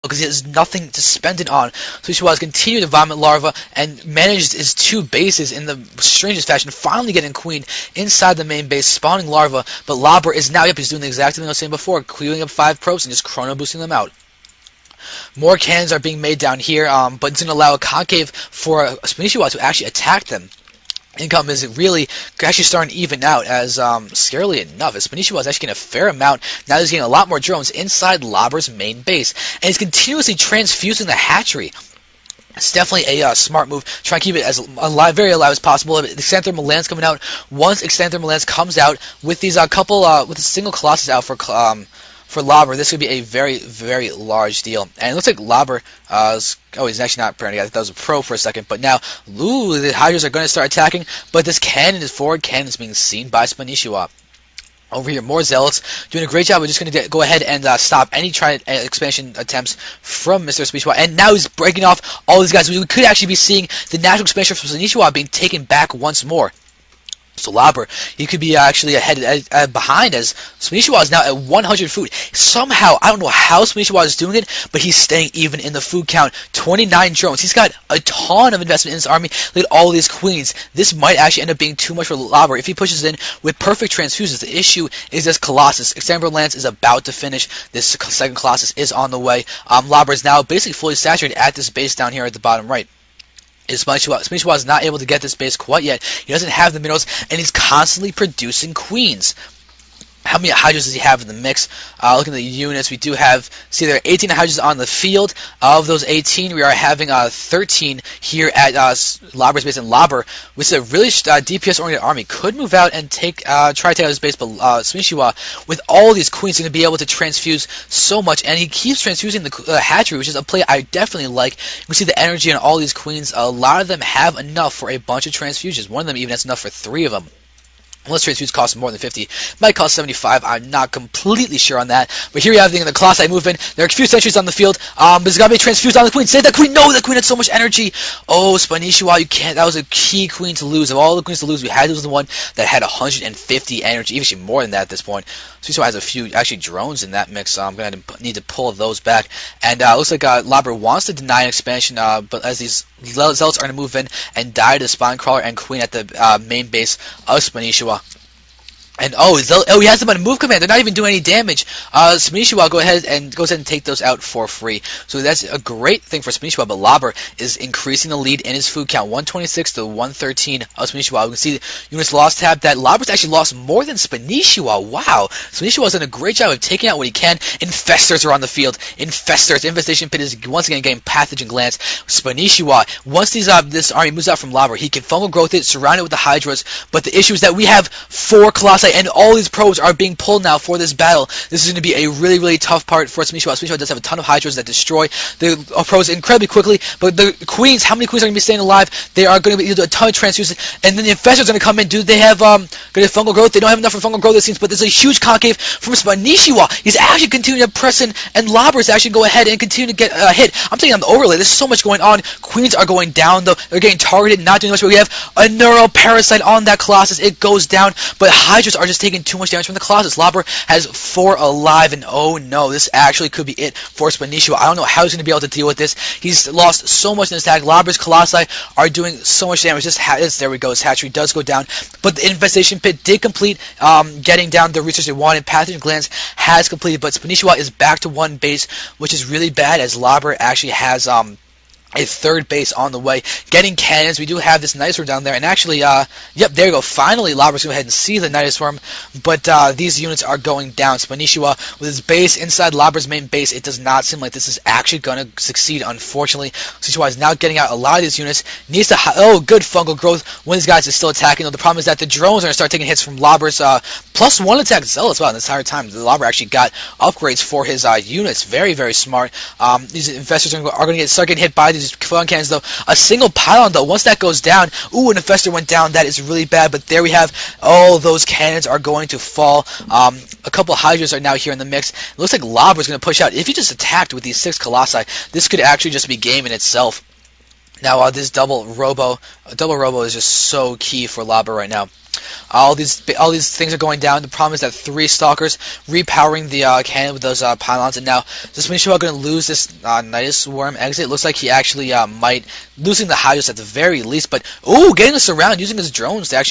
because he has nothing to spend it on. Spanishiwa has continued to vomit larva and managed his 2 bases in the strangest fashion, finally getting queen inside the main base, spawning larva, but Lobber is now, he's doing the exact thing I was saying before, queuing up 5 probes and just chrono boosting them out. More cannons are being made down here, but it's going to allow a concave for Spanishiwa to actually attack them. Income is really actually starting to even out, as scarily enough, as Spanishiwa is actually getting a fair amount. Now he's getting a lot more drones inside Lobber's main base, and he's continuously transfusing the hatchery. It's definitely a smart move. Try and keep it as alive, very alive as possible. Extended Thermal Lance coming out. Once Extended Thermal Lance comes out with these with a single Colossus out for Lobber, this could be a very, very large deal. And it looks like Lobber he's actually not apparently. I thought that was a pro for a second, but now, the Hydras are going to start attacking, but this forward cannon is being seen by Spanishiwa. Over here, more Zealots doing a great job. We're just going to go ahead and stop any expansion attempts from Mr. Spanishiwa. And now he's breaking off all these guys. We could actually be seeing the natural expansion from Spanishiwa being taken back once more. So Lobber, he could be actually ahead behind, as Spanishiwa is now at 100 food. Somehow, I don't know how Spanishiwa is doing it, but he's staying even in the food count. 29 drones. He's got a ton of investment in his army. Look at all these queens. This might actually end up being too much for Lobber if he pushes in with perfect transfuses. The issue is this Colossus. Extended Lance is about to finish. This second Colossus is on the way. Lobber is now basically fully saturated at this base down here at the bottom right. Spanishiwa is not able to get this base quite yet. He doesn't have the minerals, and he's constantly producing queens. How many Hydras does he have in the mix? Looking at the units, we do have, see, there are 18 Hydras on the field. Of those 18, we are having 13 here at Lobber's base, and Lobber, which is a really DPS-oriented army, could move out and try to take out his base, but Spanishiwa, with all these queens, is going to be able to transfuse so much, and he keeps transfusing the hatchery, which is a play I definitely like. You can see the energy in all these queens. A lot of them have enough for a bunch of transfusions. One of them even has enough for 3 of them. Unless transfuse costs more than 50. Might cost 75. I'm not completely sure on that. But here we have the Colossi movement. There are a few sentries on the field. There's got to be transfused on the queen. Save that queen. No, the queen had so much energy. Oh, Spanishiwa, you can't. That was a key queen to lose. Of all the queens to lose, we had to lose the one that had 150 energy. Even more than that at this point. Spanishiwa has a few actually drones in that mix. So I'm going to need to pull those back. And it looks like Lobber wants to deny an expansion. But as these Zealots are going to move in and die to the Spine Crawler and Queen at the main base of Spanishiwa. And he has them on a move command. They're not even doing any damage. Spanishiwa goes ahead and take those out for free. So that's a great thing for Spanishiwa. But Lobber is increasing the lead in his food count, 126 to 113 of Spanishiwa. We can see the units lost tab. That Lobber's actually lost more than Spanishiwa. Wow, Spanishiwa's done a great job of taking out what he can. Infestors are on the field. Infestors. Infestation Pit is once again getting Pathogen Glance. Spanishiwa, once this army moves out from Lobber, he can fungal growth it, surround it with the Hydras. But the issue is that we have 4 Colossi. And all these probes are being pulled now for this battle. This is going to be a really, really tough part for Spanishiwa. Spanishiwa does have a ton of Hydras that destroy the probes incredibly quickly, but the queens, how many queens are going to be staying alive? They are going to be able to do a ton of transfusions, and then the Infestors are going to come in. Do they have fungal growth? They don't have enough for fungal growth, it seems, but there's a huge concave from Spanishiwa. He's actually continuing to press in, and Lobber is actually go ahead and continue to get hit. I'm taking on the overlay. There's so much going on. Queens are going down, though. They're getting targeted, not doing much, but we have a Neuroparasite on that Colossus. It goes down, but Hydras are just taking too much damage from the Colossus. Lobber has 4 alive, and oh no, this actually could be it for Spanishiwa. I don't know how he's going to be able to deal with this. He's lost so much in this attack. Lobber's Colossi are doing so much damage. There we go. His hatchery does go down, but the Infestation Pit did complete getting down the research they wanted. Pathogen Glands has completed, but Spanishiwa is back to 1 base, which is really bad, as Lobber actually has a 3rd base on the way. Getting cannons. We do have this Night Swarm down there. And actually, yep, there you go. Finally, Lobber's going to go ahead and see the Night Swarm. But these units are going down. Spanishiwa, with his base inside Lobber's main base, it does not seem like this is actually going to succeed, unfortunately. Spanishiwa is now getting out a lot of these units. Needs to... good fungal growth. One of these guys is still attacking. Though the problem is that the drones are going to start taking hits from Lobber's +1 attack Zealots. Wow, this entire time, the Lobber actually got upgrades for his units. Very, very smart. These Infestors are going to start getting hit by these fun cannons, though. A single pylon, though, once that goes down, ooh, an Infestor went down. That is really bad, but there we have all those cannons are going to fall. A couple of Hydras are now here in the mix. It looks like Lobber's going to push out. If he just attacked with these 6 Colossi, this could actually just be game in itself. Now this double robo is just so key for Lobber right now. All these things are going down. The problem is that 3 stalkers repowering the cannon with those pylons, and now the Spanishiwa going to lose this Nidus Worm exit. It looks like he actually might losing the Hyos at the very least, but ooh, getting us around using his drones to actually